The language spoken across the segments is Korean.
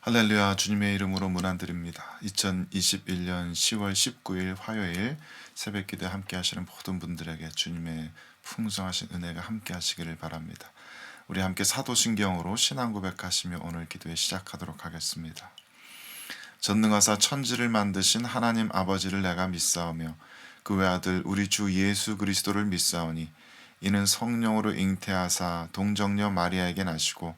할렐루야. 주님의 이름으로 문안드립니다. 2021년 10월 19일 화요일 새벽기도에 함께 하시는 모든 분들에게 주님의 풍성하신 은혜가 함께 하시기를 바랍니다. 우리 함께 사도신경으로 신앙 고백하시며 오늘 기도에 시작하도록 하겠습니다. 전능하사 천지를 만드신 하나님 아버지를 내가 믿사오며 그 외아들 우리 주 예수 그리스도를 믿사오니 이는 성령으로 잉태하사 동정녀 마리아에게 나시고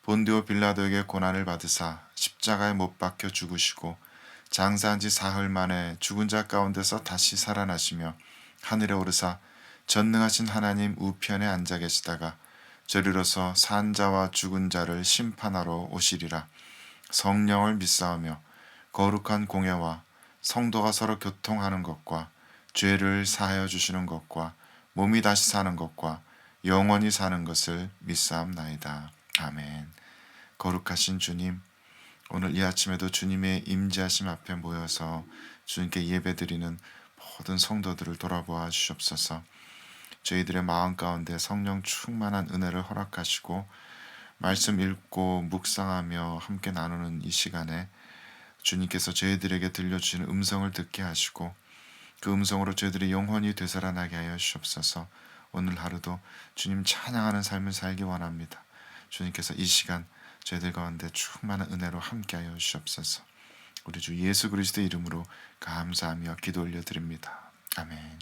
본디오 빌라도에게 고난을 받으사 십자가에 못 박혀 죽으시고 장사한 지 사흘 만에 죽은 자 가운데서 다시 살아나시며 하늘에 오르사 전능하신 하나님 우편에 앉아 계시다가 저리로서 산 자와 죽은 자를 심판하러 오시리라. 성령을 믿사오며 거룩한 공예와 성도가 서로 교통하는 것과 죄를 사하여 주시는 것과 몸이 다시 사는 것과 영원히 사는 것을 믿사옵나이다. 아멘. 거룩하신 주님, 오늘 이 아침에도 주님의 임재하심 앞에 모여서 주님께 예배드리는 모든 성도들을 돌아보아 주시옵소서. 저희들의 마음 가운데 성령 충만한 은혜를 허락하시고 말씀 읽고 묵상하며 함께 나누는 이 시간에 주님께서 저희들에게 들려주시는 음성을 듣게 하시고 그 음성으로 저희들이 영원히 되살아나게 하여 주시옵소서. 오늘 하루도 주님 찬양하는 삶을 살기 원합니다. 주님께서 이 시간 저희들 가운데 충만한 은혜로 함께하여 주시옵소서. 우리 주 예수 그리스도 이름으로 감사하며 기도 올려드립니다. 아멘.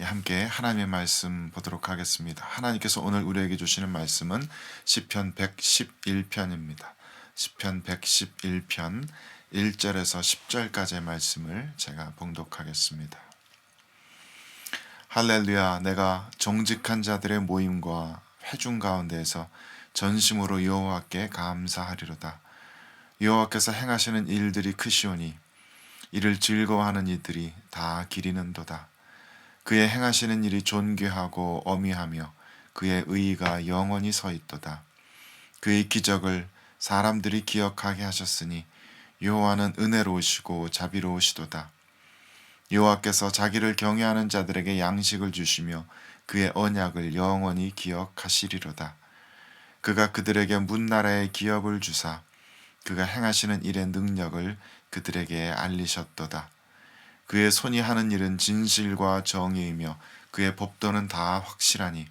함께 하나님의 말씀 보도록 하겠습니다. 하나님께서 오늘 우리에게 주시는 말씀은 시편 111편입니다. 시편 111편 1절에서 10절까지의 말씀을 제가 봉독하겠습니다. 할렐루야. 내가 정직한 자들의 모임과 회중 가운데에서 전심으로 여호와께 감사하리로다. 여호와께서 행하시는 일들이 크시오니 이를 즐거워하는 이들이 다 기리는도다. 그의 행하시는 일이 존귀하고 어미하며 그의 의의가 영원히 서 있도다. 그의 기적을 사람들이 기억하게 하셨으니 여호와는 은혜로우시고 자비로우시도다. 여호와께서 자기를 경외하는 자들에게 양식을 주시며 그의 언약을 영원히 기억하시리로다. 그가 그들에게 문나라의 기업을 주사 그가 행하시는 일의 능력을 그들에게 알리셨도다. 그의 손이 하는 일은 진실과 정의이며 그의 법도는 다 확실하니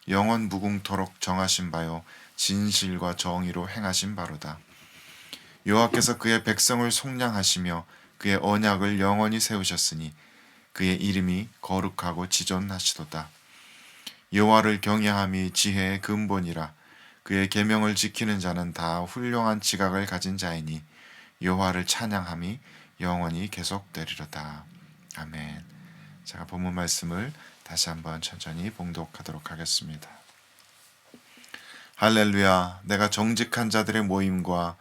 영원 무궁토록 정하신 바요 진실과 정의로 행하신 바로다. 여호와께서 그의 백성을 속량하시며 그의 언약을 영원히 세우셨으니 그의 이름이 거룩하고 지존하시도다. 여호와를 경외함이 지혜의 근본이라. 그의 계명을 지키는 자는 다 훌륭한 지각을 가진 자이니 여호와를 찬양함이 영원히 계속되리로다. 아멘. 제가 본문 말씀을 다시 한번 천천히 봉독하도록 하겠습니다. 할렐루야. 내가 정직한 자들의 모임과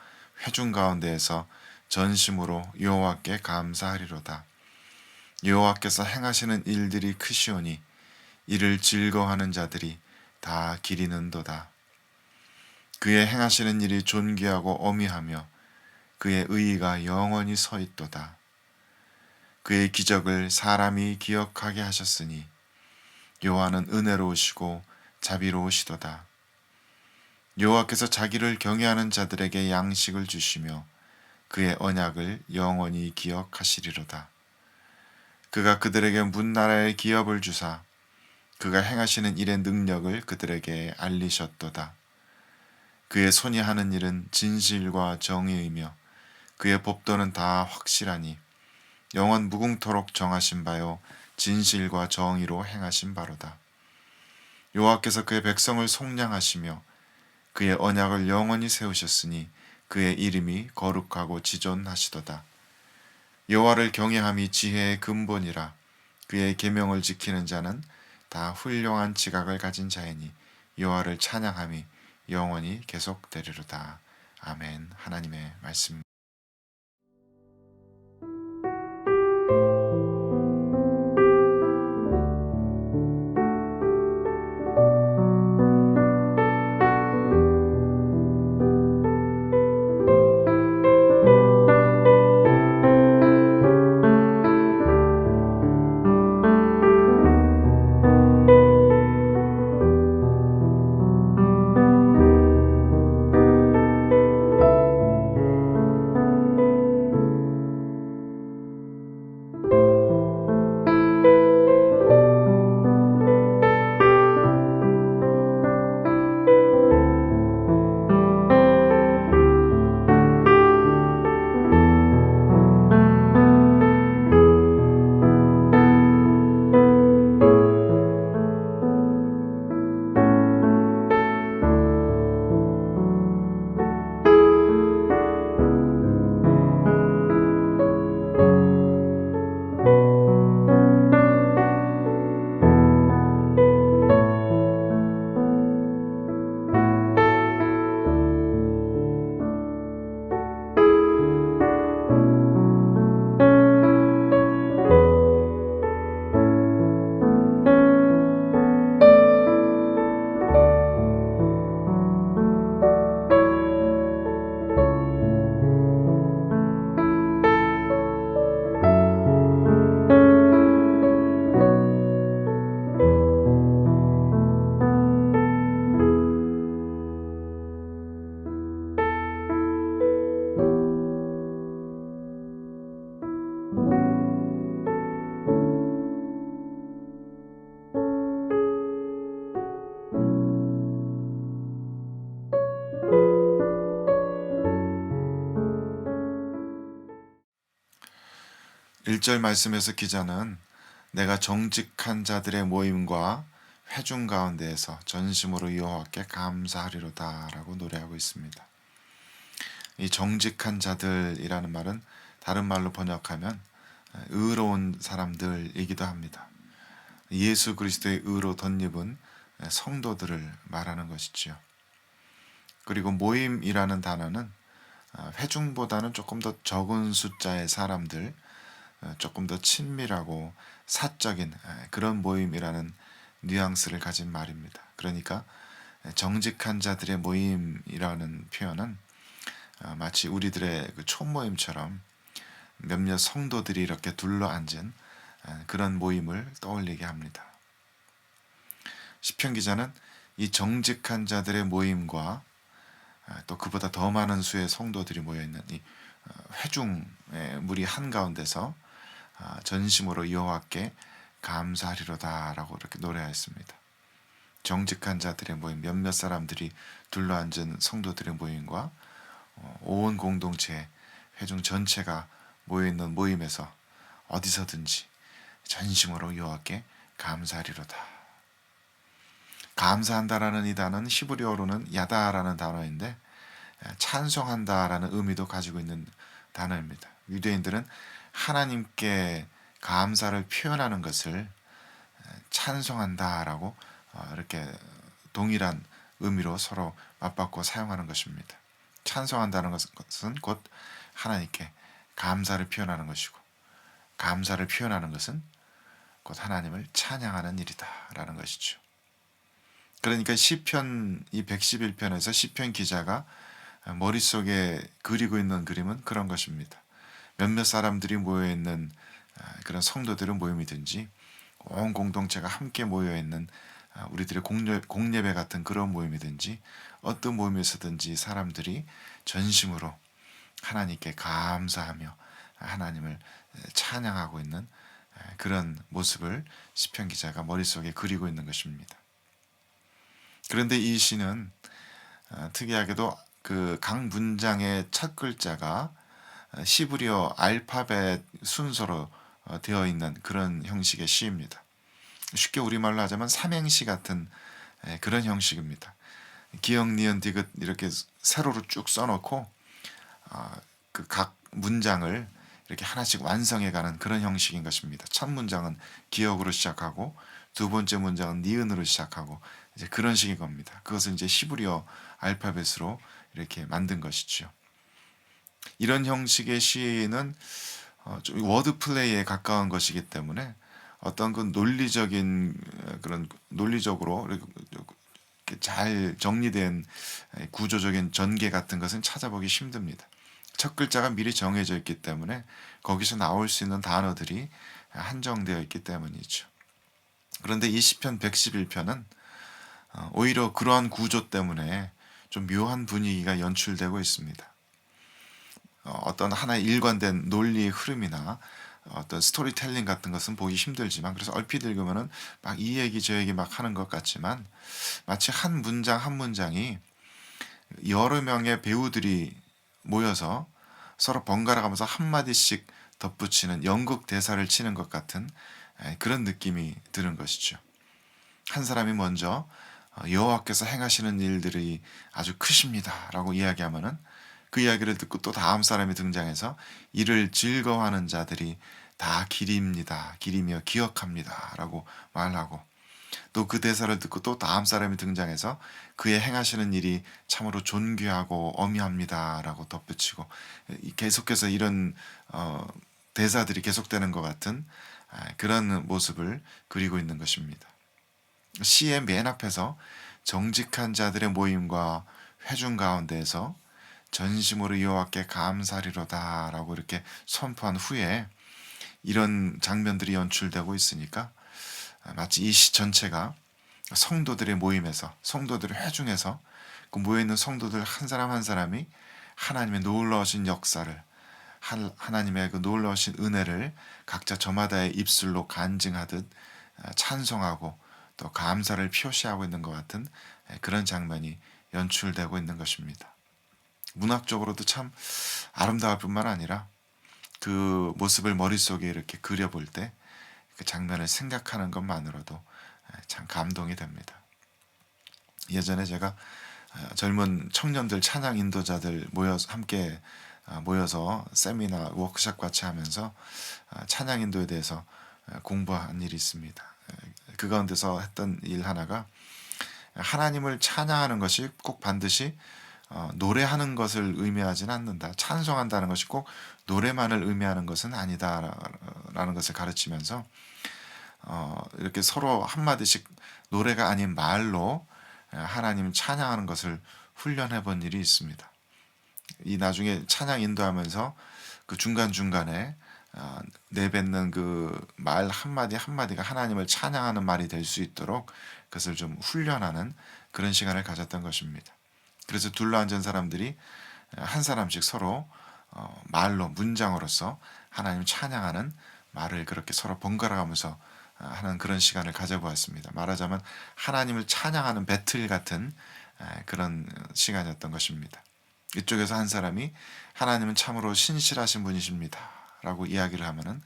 회중 가운데에서 전심으로 여호와께 감사하리로다. 여호와께서 행하시는 일들이 크시오니 이를 즐거워하는 자들이 다 기리는도다. 그의 행하시는 일이 존귀하고 어미하며 그의 의의가 영원히 서 있도다. 그의 기적을 사람이 기억하게 하셨으니 여호와는 은혜로우시고 자비로우시도다. 여호와께서 자기를 경외하는 자들에게 양식을 주시며 그의 언약을 영원히 기억하시리로다. 그가 그들에게 문나라의 기업을 주사 그가 행하시는 일의 능력을 그들에게 알리셨도다. 그의 손이 하는 일은 진실과 정의이며 그의 법도는 다 확실하니 영원 무궁토록 정하신 바요 진실과 정의로 행하신 바로다. 여호와께서 그의 백성을 속량하시며 그의 언약을 영원히 세우셨으니 그의 이름이 거룩하고 지존하시도다. 여호와를 경외함이 지혜의 근본이라. 그의 계명을 지키는 자는 다 훌륭한 지각을 가진 자이니 여호와를 찬양함이 영원히 계속되리로다. 아멘. 하나님의 말씀. 1절 말씀에서 기자는 내가 정직한 자들의 모임과 회중 가운데에서 전심으로 여호와께 감사하리로다라고 노래하고 있습니다. 이 정직한 자들이라는 말은 다른 말로 번역하면 의로운 사람들이기도 합니다. 예수 그리스도의 의로 덧입은 성도들을 말하는 것이지요. 그리고 모임이라는 단어는 회중보다는 조금 더 적은 숫자의 사람들, 조금 더 친밀하고 사적인 그런 모임이라는 뉘앙스를 가진 말입니다. 그러니까 정직한 자들의 모임이라는 표현은 마치 우리들의 그 촌모임처럼 몇몇 성도들이 이렇게 둘러앉은 그런 모임을 떠올리게 합니다. 시편 기자는 이 정직한 자들의 모임과 또 그보다 더 많은 수의 성도들이 모여있는 이 회중의 무리 한가운데서 전심으로 여호와께 감사하리로다라고 이렇게 노래하였습니다. 정직한 자들의 모임, 몇몇 사람들이 둘러앉은 성도들의 모임과 온 공동체, 회중 전체가 모여있는 모임에서 어디서든지 전심으로 여호와께 감사하리로다. 감사한다라는 이 단어는 히브리어로는 야다라는 단어인데 찬송한다라는 의미도 가지고 있는 단어입니다. 유대인들은 하나님께 감사를 표현하는 것을 찬송한다라고 이렇게 동일한 의미로 서로 맞바꿔 사용하는 것입니다. 찬송한다는 것은 곧 하나님께 감사를 표현하는 것이고, 감사를 표현하는 것은 곧 하나님을 찬양하는 일이다라는 것이죠. 그러니까 시편 이 111편에서 시편 기자가 머릿속에 그리고 있는 그림은 그런 것입니다. 몇몇 사람들이 모여있는 그런 성도들의 모임이든지 온 공동체가 함께 모여있는 우리들의 공예배 같은 그런 모임이든지 어떤 모임에서든지 사람들이 전심으로 하나님께 감사하며 하나님을 찬양하고 있는 그런 모습을 시편 기자가 머릿속에 그리고 있는 것입니다. 그런데 이 시는 특이하게도 그 각 문장의 첫 글자가 히브리어 알파벳 순서로 되어 있는 그런 형식의 시입니다. 쉽게 우리말로 하자면 삼행시 같은 그런 형식입니다. 기역, 니은, 디귿 이렇게 세로로 쭉 써놓고 그 각 문장을 이렇게 하나씩 완성해가는 그런 형식인 것입니다. 첫 문장은 기역으로 시작하고 두 번째 문장은 니은으로 시작하고 이제 그런 식인 겁니다. 그것을 이제 히브리어 알파벳으로 이렇게 만든 것이죠. 이런 형식의 시는 좀 워드 플레이에 가까운 것이기 때문에 어떤 그 논리적인 그런 논리적으로 이렇게 잘 정리된 구조적인 전개 같은 것은 찾아보기 힘듭니다. 첫 글자가 미리 정해져 있기 때문에 거기서 나올 수 있는 단어들이 한정되어 있기 때문이죠. 그런데 이 시편 111편은 오히려 그러한 구조 때문에 좀 묘한 분위기가 연출되고 있습니다. 어떤 하나의 일관된 논리의 흐름이나 어떤 스토리텔링 같은 것은 보기 힘들지만, 그래서 얼핏 읽으면은 막 이 얘기 저 얘기 막 하는 것 같지만 마치 한 문장 한 문장이 여러 명의 배우들이 모여서 서로 번갈아 가면서 한마디씩 덧붙이는 연극 대사를 치는 것 같은 그런 느낌이 드는 것이죠. 한 사람이 먼저 여호와께서 행하시는 일들이 아주 크십니다 라고 이야기하면은 그 이야기를 듣고 또 다음 사람이 등장해서 이를 즐거워하는 자들이 다 기리입니다, 기리며 기억합니다 라고 말하고, 또 그 대사를 듣고 또 다음 사람이 등장해서 그의 행하시는 일이 참으로 존귀하고 어미합니다 라고 덧붙이고, 계속해서 이런 대사들이 계속되는 것 같은 그런 모습을 그리고 있는 것입니다. 시의 맨 앞에서 정직한 자들의 모임과 회중 가운데에서 전심으로 여호와께 감사리로다 라고 이렇게 선포한 후에 이런 장면들이 연출되고 있으니까 마치 이 시 전체가 성도들의 모임에서, 성도들의 회중에서 그 모여있는 성도들 한 사람 한 사람이 하나님의 놀라우신 역사를, 하나님의 그 놀라우신 은혜를 각자 저마다의 입술로 간증하듯 찬송하고 또 감사를 표시하고 있는 것 같은 그런 장면이 연출되고 있는 것입니다. 문학적으로도 참 아름다울 뿐만 아니라 그 모습을 머릿속에 이렇게 그려볼 때 그 장면을 생각하는 것만으로도 참 감동이 됩니다. 예전에 제가 젊은 청년들 찬양 인도자들 모여서 함께 모여서 세미나 워크숍 같이 하면서 찬양 인도에 대해서 공부한 일이 있습니다. 그 가운데서 했던 일 하나가 하나님을 찬양하는 것이 꼭 반드시 노래하는 것을 의미하지는 않는다. 찬송한다는 것이 꼭 노래만을 의미하는 것은 아니다라는 것을 가르치면서 이렇게 서로 한마디씩 노래가 아닌 말로 하나님 찬양하는 것을 훈련해 본 일이 있습니다. 이 나중에 찬양 인도하면서 그 중간중간에 내뱉는 그 말 한마디 한마디가 하나님을 찬양하는 말이 될 수 있도록 그것을 좀 훈련하는 그런 시간을 가졌던 것입니다. 그래서 둘러앉은 사람들이 한 사람씩 서로 말로 문장으로서 하나님 찬양하는 말을 그렇게 서로 번갈아가면서 하는 그런 시간을 가져보았습니다. 말하자면 하나님을 찬양하는 배틀 같은 그런 시간이었던 것입니다. 이쪽에서 한 사람이 하나님은 참으로 신실하신 분이십니다 라고 이야기를 하면은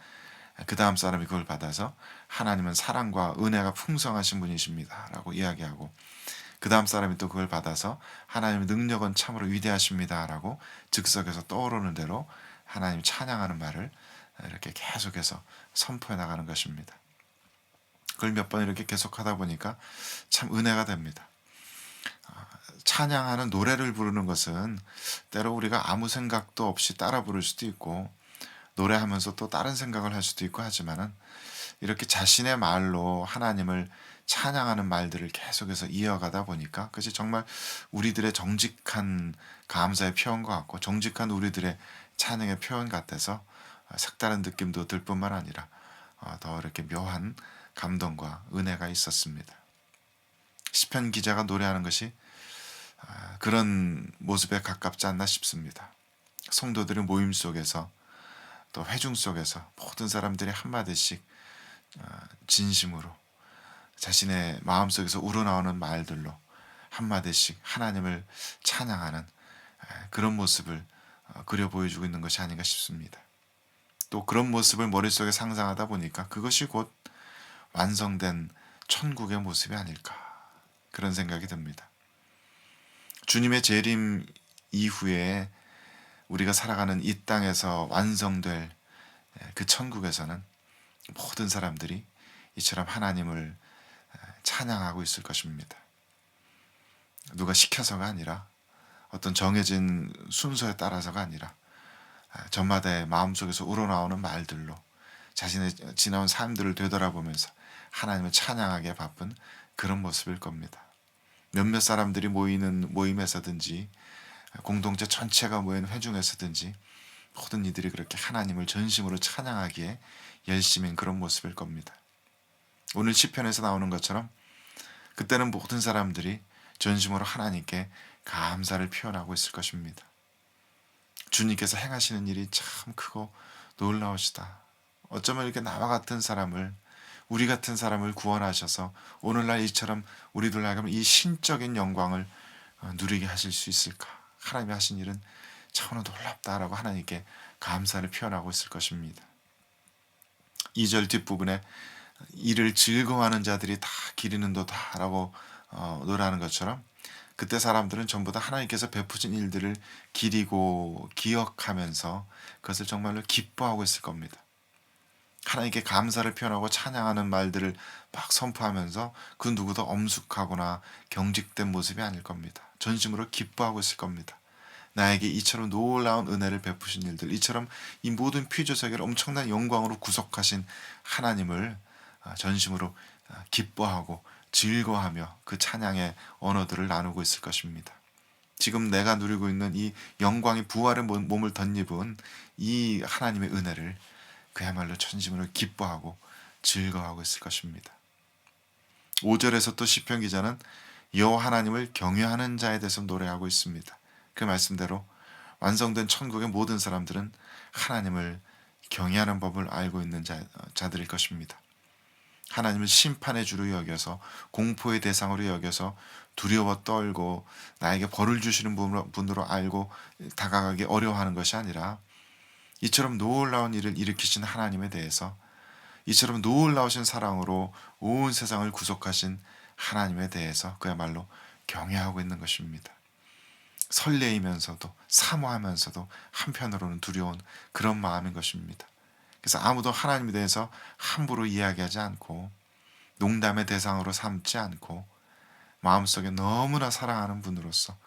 그 다음 사람이 그걸 받아서 하나님은 사랑과 은혜가 풍성하신 분이십니다 라고 이야기하고, 그 다음 사람이 또 그걸 받아서 하나님의 능력은 참으로 위대하십니다 라고 즉석에서 떠오르는 대로 하나님 찬양하는 말을 이렇게 계속해서 선포해 나가는 것입니다. 그걸 몇 번 이렇게 계속하다 보니까 참 은혜가 됩니다. 찬양하는 노래를 부르는 것은 때로 우리가 아무 생각도 없이 따라 부를 수도 있고 노래하면서 또 다른 생각을 할 수도 있고 하지만은 이렇게 자신의 말로 하나님을 찬양하는 말들을 계속해서 이어가다 보니까 그것이 정말 우리들의 정직한 감사의 표현과 같고 정직한 우리들의 찬양의 표현 같아서 색다른 느낌도 들 뿐만 아니라 더 이렇게 묘한 감동과 은혜가 있었습니다. 시편 기자가 노래하는 것이 그런 모습에 가깝지 않나 싶습니다. 성도들의 모임 속에서 또 회중 속에서 모든 사람들이 한마디씩 진심으로 자신의 마음속에서 우러나오는 말들로 한마디씩 하나님을 찬양하는 그런 모습을 그려 보여주고 있는 것이 아닌가 싶습니다. 또 그런 모습을 머릿속에 상상하다 보니까 그것이 곧 완성된 천국의 모습이 아닐까 그런 생각이 듭니다. 주님의 재림 이후에 우리가 살아가는 이 땅에서 완성될 그 천국에서는 모든 사람들이 이처럼 하나님을 찬양하고 있을 것입니다. 누가 시켜서가 아니라 어떤 정해진 순서에 따라서가 아니라 저마다의 마음속에서 우러나오는 말들로 자신의 지나온 삶들을 되돌아보면서 하나님을 찬양하기에 바쁜 그런 모습일 겁니다. 몇몇 사람들이 모이는 모임에서든지 공동체 전체가 모이는 회중에서든지 모든 이들이 그렇게 하나님을 전심으로 찬양하기에 열심인 그런 모습일 겁니다. 오늘 시편에서 나오는 것처럼 그때는 모든 사람들이 전심으로 하나님께 감사를 표현하고 있을 것입니다. 주님께서 행하시는 일이 참 크고 놀라우시다. 어쩌면 이렇게 나와 같은 사람을, 우리 같은 사람을 구원하셔서 오늘날 이처럼 우리들 하여금 이 신적인 영광을 누리게 하실 수 있을까? 하나님이 하신 일은 참으로 놀랍다라고 하나님께 감사를 표현하고 있을 것입니다. 2절 뒷부분에 이를 즐거워하는 자들이 다 기리는 도다라고 노래하는 것처럼 그때 사람들은 전부 다 하나님께서 베푸신 일들을 기리고 기억하면서 그것을 정말로 기뻐하고 있을 겁니다. 하나님께 감사를 표현하고 찬양하는 말들을 막 선포하면서 그 누구도 엄숙하거나 경직된 모습이 아닐 겁니다. 전심으로 기뻐하고 있을 겁니다. 나에게 이처럼 놀라운 은혜를 베푸신 일들, 이처럼 이 모든 피조 세계를 엄청난 영광으로 구속하신 하나님을 전심으로 기뻐하고 즐거워하며 그 찬양의 언어들을 나누고 있을 것입니다. 지금 내가 누리고 있는 이 영광의 부활의 몸을 덧입은 이 하나님의 은혜를 그야말로 전심으로 기뻐하고 즐거워하고 있을 것입니다. 5절에서 또 시편 기자는 여호와 하나님을 경외하는 자에 대해서 노래하고 있습니다. 그 말씀대로 완성된 천국의 모든 사람들은 하나님을 경외하는 법을 알고 있는 자들일 것입니다. 하나님을 심판의 주로 여겨서 공포의 대상으로 여겨서 두려워 떨고 나에게 벌을 주시는 분으로 알고 다가가기 어려워하는 것이 아니라 이처럼 놀라운 일을 일으키신 하나님에 대해서, 이처럼 놀라우신 사랑으로 온 세상을 구속하신 하나님에 대해서 그야말로 경외하고 있는 것입니다. 설레이면서도 사모하면서도 한편으로는 두려운 그런 마음인 것입니다. 그래서 아무도 하나님에 대해서 함부로 이야기하지 않고 농담의 대상으로 삼지 않고 마음속에 너무나 사랑하는 분으로서,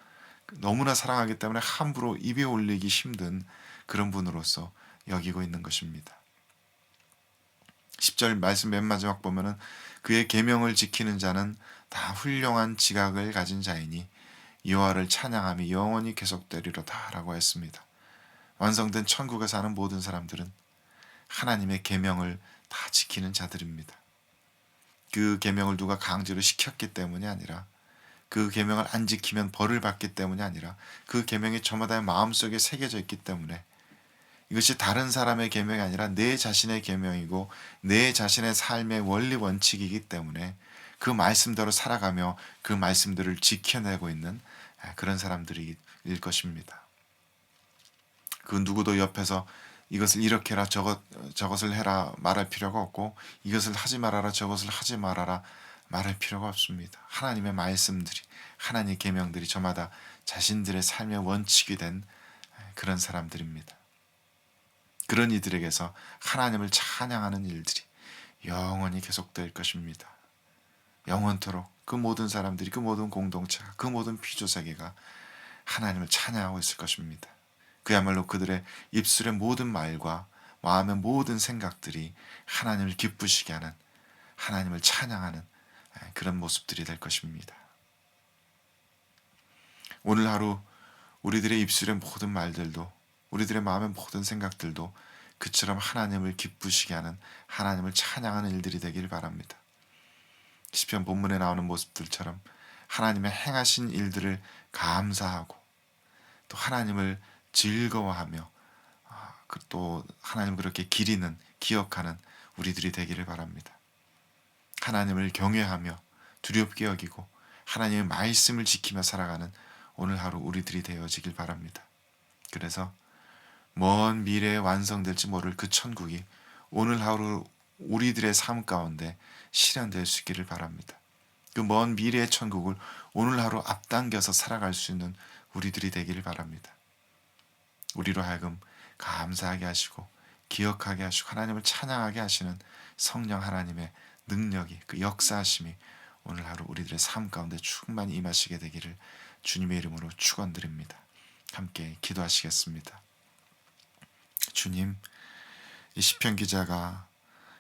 너무나 사랑하기 때문에 함부로 입에 올리기 힘든 그런 분으로서 여기고 있는 것입니다. 10절 말씀 맨 마지막 보면은 그의 계명을 지키는 자는 다 훌륭한 지각을 가진 자이니 여호와를 찬양함이 영원히 계속되리로다 라고 했습니다. 완성된 천국에 사는 모든 사람들은 하나님의 계명을 다 지키는 자들입니다. 그 계명을 누가 강제로 시켰기 때문이 아니라, 그 계명을 안 지키면 벌을 받기 때문이 아니라, 그 계명이 저마다의 마음속에 새겨져 있기 때문에, 이것이 다른 사람의 계명이 아니라 내 자신의 계명이고 내 자신의 삶의 원리 원칙이기 때문에 그 말씀대로 살아가며 그 말씀들을 지켜내고 있는 그런 사람들일 것입니다. 그 누구도 옆에서 이것을 이렇게 해라, 저것을 해라 말할 필요가 없고, 이것을 하지 말아라, 저것을 하지 말아라 말할 필요가 없습니다. 하나님의 말씀들이, 하나님의 계명들이 저마다 자신들의 삶의 원칙이 된 그런 사람들입니다. 그런 이들에게서 하나님을 찬양하는 일들이 영원히 계속될 것입니다. 영원토록 그 모든 사람들이, 그 모든 공동체가, 그 모든 피조세계가 하나님을 찬양하고 있을 것입니다. 그야말로 그들의 입술의 모든 말과 마음의 모든 생각들이 하나님을 기쁘시게 하는, 하나님을 찬양하는 그런 모습들이 될 것입니다. 오늘 하루 우리들의 입술의 모든 말들도, 우리들의 마음의 모든 생각들도 그처럼 하나님을 기쁘시게 하는, 하나님을 찬양하는 일들이 되기를 바랍니다. 시편 본문에 나오는 모습들처럼 하나님의 행하신 일들을 감사하고 또 하나님을 즐거워하며 또 하나님을 그렇게 기리는, 기억하는 우리들이 되기를 바랍니다. 하나님을 경외하며 두렵게 여기고 하나님의 말씀을 지키며 살아가는 오늘 하루 우리들이 되어지길 바랍니다. 그래서 먼 미래에 완성될지 모를 그 천국이 오늘 하루 우리들의 삶 가운데 실현될 수 있기를 바랍니다. 그 먼 미래의 천국을 오늘 하루 앞당겨서 살아갈 수 있는 우리들이 되기를 바랍니다. 우리로 하여금 감사하게 하시고 기억하게 하시고 하나님을 찬양하게 하시는 성령 하나님의 능력이, 그 역사하심이 오늘 하루 우리들의 삶 가운데 충만히 임하시게 되기를 주님의 이름으로 축원드립니다. 함께 기도하시겠습니다. 주님, 이 시편 기자가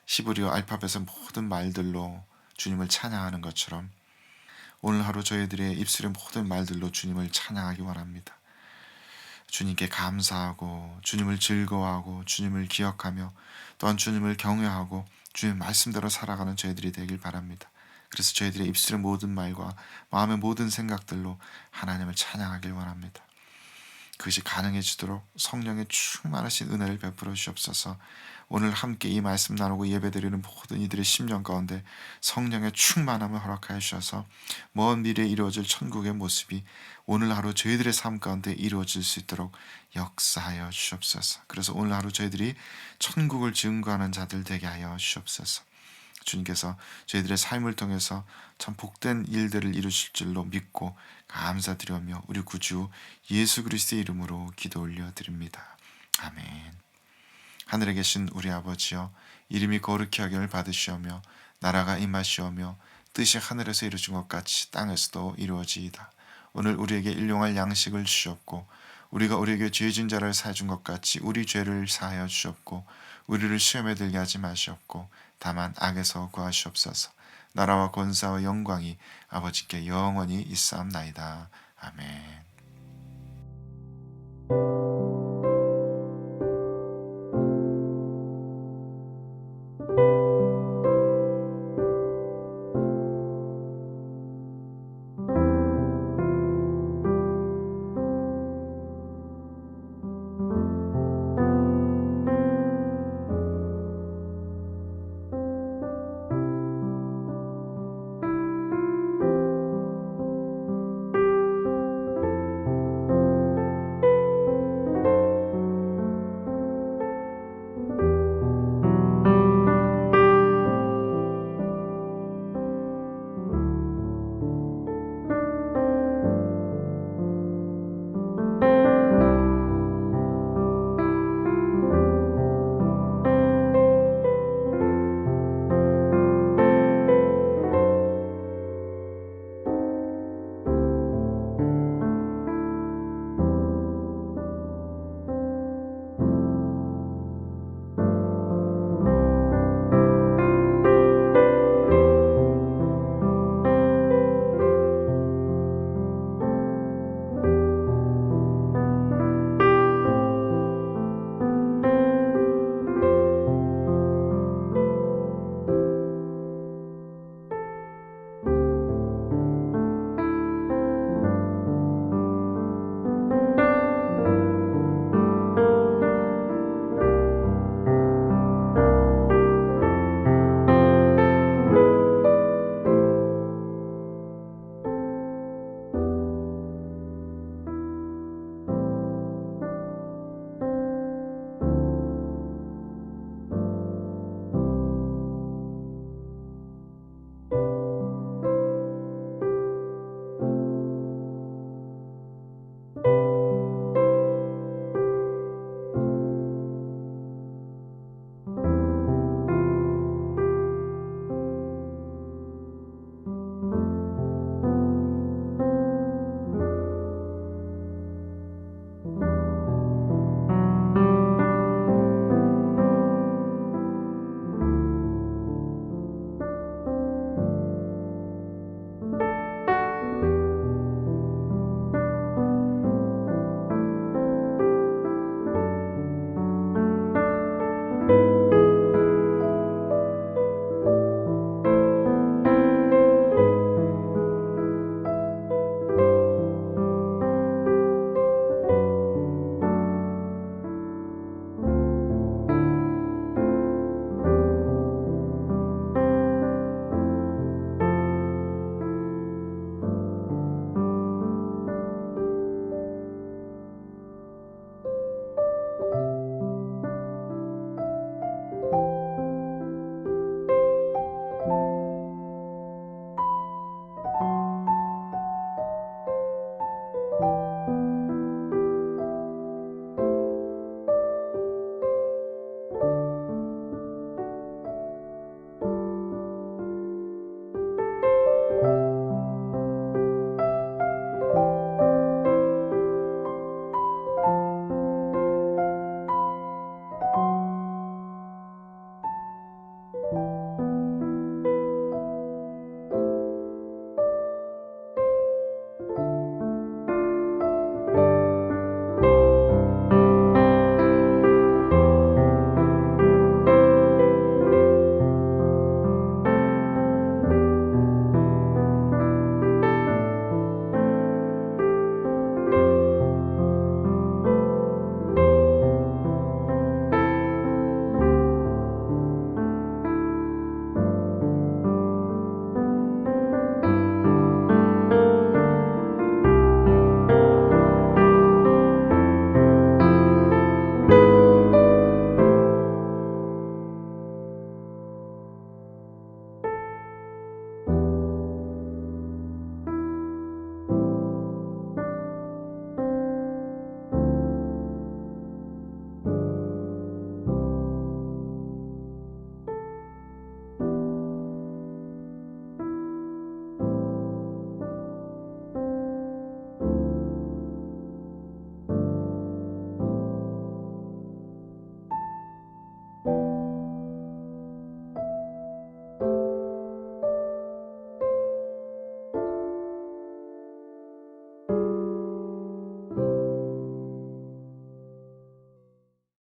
히브리어 알파벳의 모든 말들로 주님을 찬양하는 것처럼 오늘 하루 저희들의 입술의 모든 말들로 주님을 찬양하기 원합니다. 주님께 감사하고 주님을 즐거워하고 주님을 기억하며 또한 주님을 경외하고 주님의 말씀대로 살아가는 저희들이 되길 바랍니다. 그래서 저희들의 입술의 모든 말과 마음의 모든 생각들로 하나님을 찬양하길 원합니다. 그것이 가능해지도록 성령의 충만하신 은혜를 베풀어 주옵소서. 오늘 함께 이 말씀 나누고 예배드리는 모든 이들의 심령 가운데 성령의 충만함을 허락하여 주셔서 먼 미래에 이루어질 천국의 모습이 오늘 하루 저희들의 삶 가운데 이루어질 수 있도록 역사하여 주옵소서. 그래서 오늘 하루 저희들이 천국을 증거하는 자들 되게 하여 주옵소서. 주님께서 저희들의 삶을 통해서 참 복된 일들을 이루실 줄로 믿고 감사드리며 우리 구주 예수 그리스도의 이름으로 기도 올려드립니다. 아멘. 하늘에 계신 우리 아버지여, 이름이 거룩히 하기를 받으시오며 나라가 임하시오며 뜻이 하늘에서 이루어진 것 같이 땅에서도 이루어지이다. 오늘 우리에게 일용할 양식을 주셨고 우리가 우리에게 죄진 자를 사해준 것 같이 우리 죄를 사하여 주셨고 우리를 시험에 들게 하지 마시옵고 다만 악에서 구하시옵소서. 나라와 권사와 영광이 아버지께 영원히 있사옵나이다. 아멘.